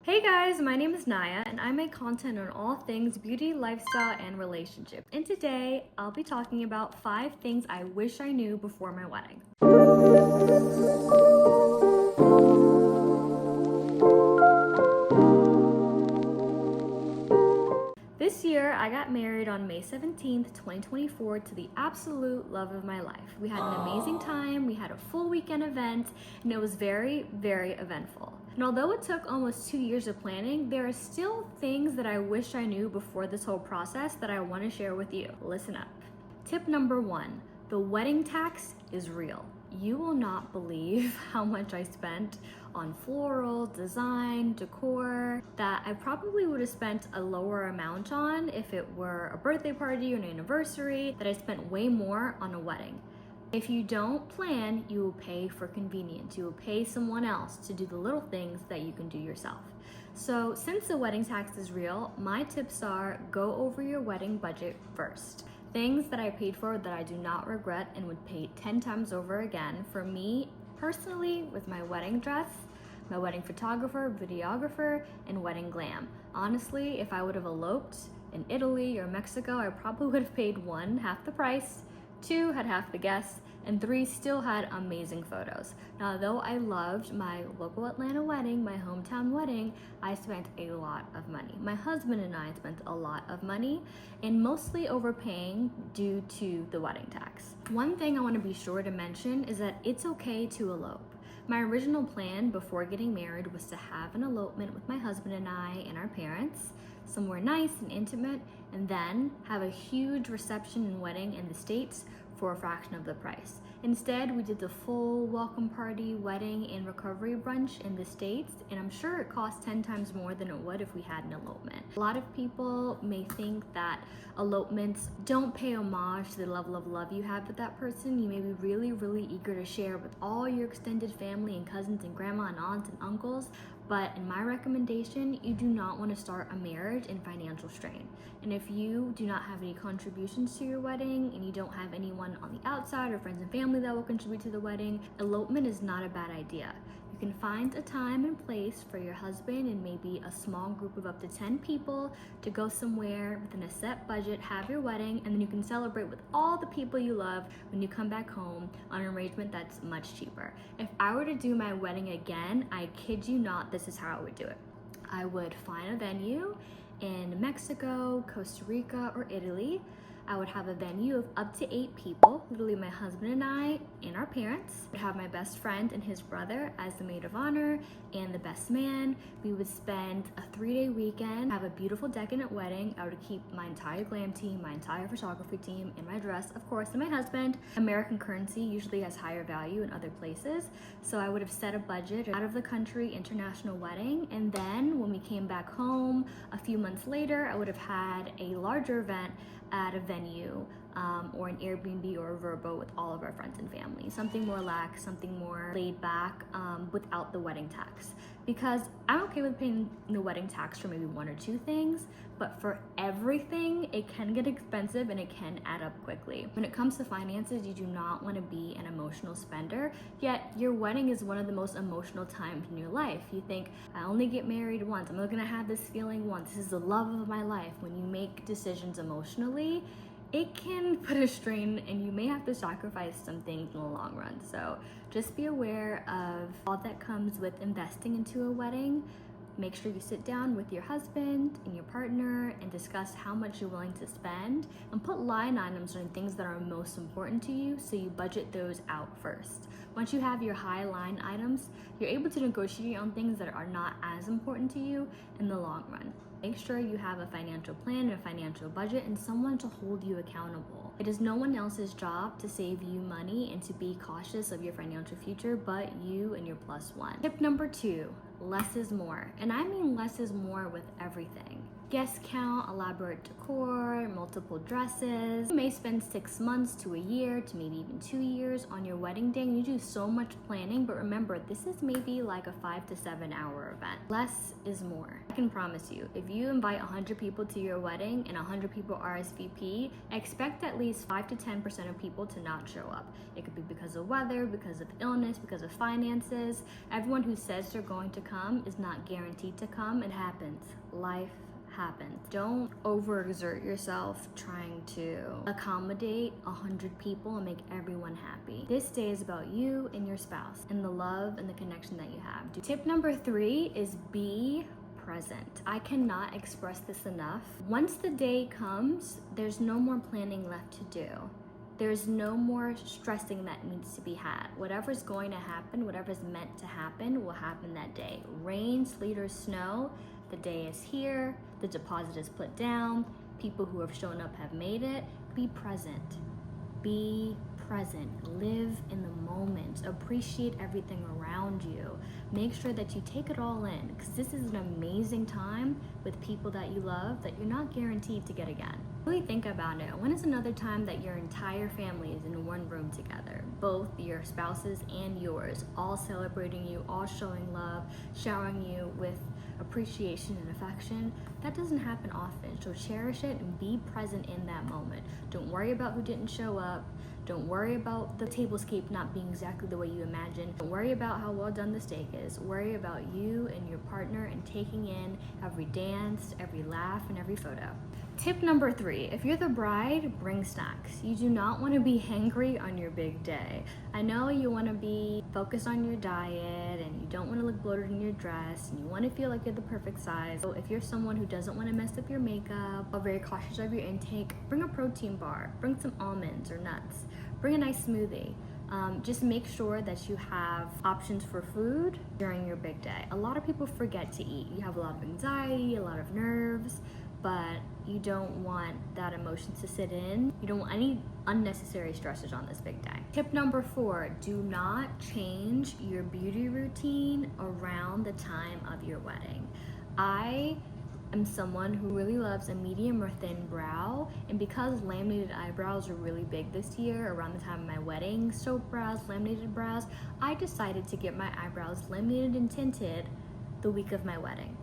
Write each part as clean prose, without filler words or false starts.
Hey guys, my name is Naya and I make content on all things beauty, lifestyle, and relationship. And today I'll be talking about 5 things I wish I knew before my wedding. This year, I got married on May 17th, 2024 to the absolute love of my life. We had an amazing time, we had a full weekend event, and it was very, very eventful. And although it took almost 2 years of planning, there are still things that I wish I knew before this whole process that I want to share with you. Listen up. Tip number 1, the wedding tax is real. You will not believe how much I spent on floral, design, decor, that I probably would have spent a lower amount on if it were a birthday party or an anniversary, that I spent way more on a wedding. If you don't plan, you will pay for convenience. You will pay someone else to do the little things that you can do yourself. So since the wedding tax is real, my tips are go over your wedding budget first. Things that I paid for that I do not regret and would pay 10 times over again. For me, personally, with my wedding dress, my wedding photographer, videographer, and wedding glam. Honestly, if I would have eloped in Italy or Mexico, I probably would have paid 1, half the price, 2, had half the guests, and 3, still had amazing photos. Now, though I loved my local Atlanta wedding, my hometown wedding, I spent a lot of money. My husband and I spent a lot of money, and mostly overpaying due to the wedding tax. One thing I want to be sure to mention is that it's okay to elope. My original plan before getting married was to have an elopement with my husband and I and our parents, somewhere nice and intimate, and then have a huge reception and wedding in the States for a fraction of the price. Instead, we did the full welcome party, wedding, and recovery brunch in the States, and I'm sure it cost 10 times more than it would if we had an elopement. A lot of people may think that elopements don't pay homage to the level of love you have with that person. You may be really, really eager to share with all your extended family and cousins and grandma and aunts and uncles, but in my recommendation, you do not want to start a marriage in financial strain. And if you do not have any contributions to your wedding and you don't have anyone on the outside or friends and family that will contribute to the wedding, elopement is not a bad idea. You can find a time and place for your husband and maybe a small group of up to 10 people to go somewhere within a set budget, have your wedding, and then you can celebrate with all the people you love when you come back home on an arrangement that's much cheaper. If I were to do my wedding again, I kid you not, this is how I would do it. I would find a venue in Mexico, Costa Rica, or Italy. I would have a venue of up to 8 people, literally my husband and I and our parents. I would have my best friend and his brother as the maid of honor and the best man. We would spend a 3-day weekend, have a beautiful decadent wedding. I would keep my entire glam team, my entire photography team, and my dress, of course, and my husband. American currency usually has higher value in other places, so I would have set a budget out of the country international wedding, and then when we came back home a few months later, I would have had a larger event at a venue or an Airbnb or a Vrbo with all of our friends and family. Something more lax, something more laid back without the wedding tax. Because I'm okay with paying the wedding tax for maybe 1 or 2 things, but for everything, it can get expensive and it can add up quickly. When it comes to finances, you do not want to be an emotional spender, yet your wedding is one of the most emotional times in your life. You think, I only get married once, I'm only gonna have this feeling once, this is the love of my life. When you make decisions emotionally, it can put a strain and you may have to sacrifice some things in the long run. So just be aware of all that comes with investing into a wedding. Make sure you sit down with your husband and your partner and discuss how much you're willing to spend, and put line items on things that are most important to you so you budget those out first. Once you have your high line items, you're able to negotiate on things that are not as important to you in the long run. Make sure you have a financial plan and a financial budget and someone to hold you accountable. It is no one else's job to save you money and to be cautious of your financial future but you and your +1. Tip number 2, less is more. And I mean less is more with everything. guest count, elaborate decor, multiple dresses. You may spend 6 months to a year to maybe even 2 years on your wedding day. You do so much planning, but remember, this is maybe like a 5 to 7 hour event. Less is more. I can promise you, if you invite 100 people to your wedding and 100 people RSVP, expect at least 5 to 10% of people to not show up. It could be because of weather, because of illness, because of finances. Everyone who says they're going to come is not guaranteed to come. It happens. Life happens. Don't overexert yourself trying to accommodate 100 people and make everyone happy. This day is about you and your spouse and the love and the connection that you have. Tip number 3 is be present. I cannot express this enough. Once the day comes, there's no more planning left to do. There's no more stressing that needs to be had. Whatever's going to happen, whatever's meant to happen, will happen that day. Rain, sleet, or snow, the day is here, the deposit is put down, people who have shown up have made it. Be present. Be present. Live in the moment. Appreciate everything around you. Make sure that you take it all in, because this is an amazing time with people that you love that you're not guaranteed to get again. Really think about it. When is another time that your entire family is in one room together? Both your spouses and yours, all celebrating you, all showing love, showering you with appreciation and affection. That doesn't happen often, so cherish it and be present in that moment. Don't worry about who didn't show up. Don't worry about the tablescape not being exactly the way you imagined. Don't worry about how well done the steak is. Worry about you and your partner and taking in every dance, every laugh, and every photo. Tip number 3, if you're the bride, bring snacks. You do not want to be hangry on your big day. I know you want to be focused on your diet and you don't want to look bloated in your dress and you want to feel like you're the perfect size. So if you're someone who doesn't want to mess up your makeup or very cautious of your intake, bring a protein bar, bring some almonds or nuts, bring a nice smoothie. Just make sure that you have options for food during your big day. A lot of people forget to eat. You have a lot of anxiety, a lot of nerves, but you don't want that emotion to sit in. You don't want any unnecessary stressors on this big day. Tip number 4, do not change your beauty routine around the time of your wedding. I am someone who really loves a medium or thin brow, and because laminated eyebrows are really big this year around the time of my wedding, soap brows, laminated brows, I decided to get my eyebrows laminated and tinted the week of my wedding.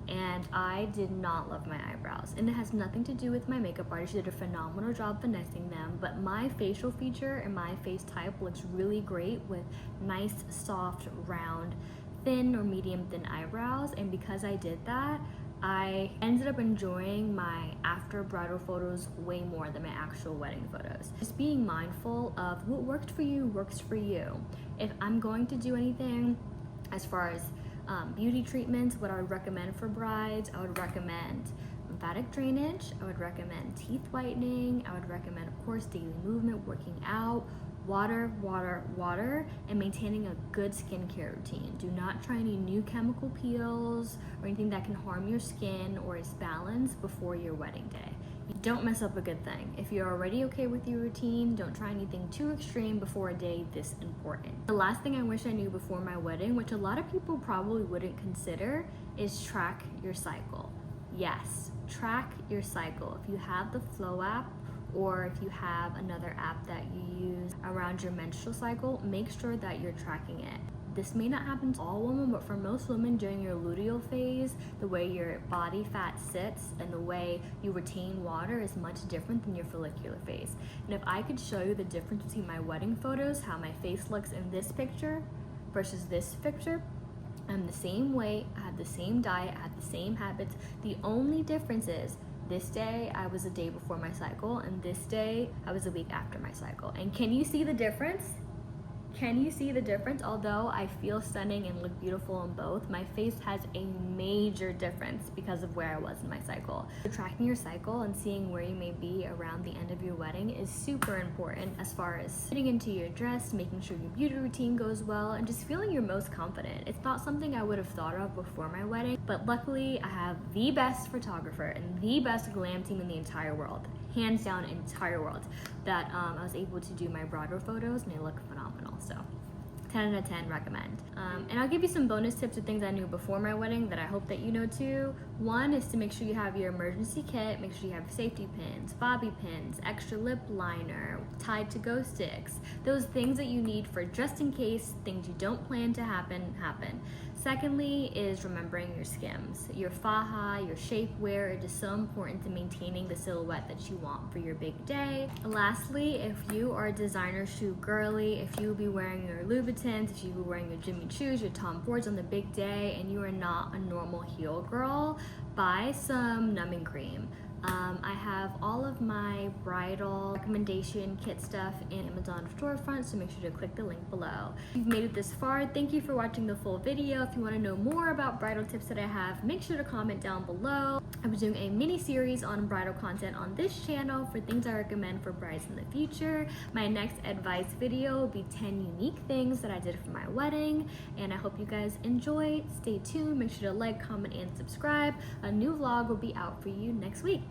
And I did not love my eyebrows, and it has nothing to do with my makeup artist. She did a phenomenal job finessing them, but my facial feature and my face type looks really great with nice, soft, round, thin or medium thin eyebrows. And because I did that, I ended up enjoying my after bridal photos way more than my actual wedding photos. Just being mindful of what worked for you works for you. If I'm going to do anything as far as beauty treatments, what I would recommend for brides, I would recommend lymphatic drainage, I would recommend teeth whitening, I would recommend, of course, daily movement, working out, water, water, water, and maintaining a good skincare routine. Do not try any new chemical peels or anything that can harm your skin or its balance before your wedding day. Don't mess up a good thing. If you're already okay with your routine, don't try anything too extreme before a day this important. The last thing I wish I knew before my wedding, which a lot of people probably wouldn't consider, is track your cycle. Yes, track your cycle. If you have the Flow app, or if you have another app that you use around your menstrual cycle, make sure that you're tracking it. This may not happen to all women, but for most women during your luteal phase, the way your body fat sits and the way you retain water is much different than your follicular phase. And if I could show you the difference between my wedding photos, how my face looks in this picture versus this picture, I'm the same weight, I have the same diet, I have the same habits. The only difference is this day I was a day before my cycle, and this day I was a week after my cycle. And can you see the difference? Can you see the difference? Although I feel stunning and look beautiful in both, my face has a major difference because of where I was in my cycle. So tracking your cycle and seeing where you may be around the end of your wedding is super important as far as fitting into your dress, making sure your beauty routine goes well, and just feeling your most confident. It's not something I would have thought of before my wedding, but luckily I have the best photographer and the best glam team in the entire world, hands down entire world, that I was able to do my bridal photos and they look phenomenal. So 10 out of 10 recommend. And I'll give you some bonus tips of things I knew before my wedding that I hope that you know too. One is to make sure you have your emergency kit, make sure you have safety pins, bobby pins, extra lip liner, tied to go sticks, those things that you need for just in case things you don't plan to happen. Secondly is remembering your skims. Your faja, your shapewear, it is so important to maintaining the silhouette that you want for your big day. Lastly, if you are a designer shoe girly, if you will be wearing your Louboutins, if you will be wearing your Jimmy Choos, your Tom Fords on the big day, and you are not a normal heel girl, buy some numbing cream. I have all of my bridal recommendation kit stuff in Amazon storefront, so make sure to click the link below. If you've made it this far, thank you for watching the full video. If you want to know more about bridal tips that I have, make sure to comment down below. I'm doing a mini series on bridal content on this channel for things I recommend for brides in the future. My next advice video will be 10 unique things that I did for my wedding, and I hope you guys enjoy. Stay tuned, make sure to like, comment, and subscribe. A new vlog will be out for you next week.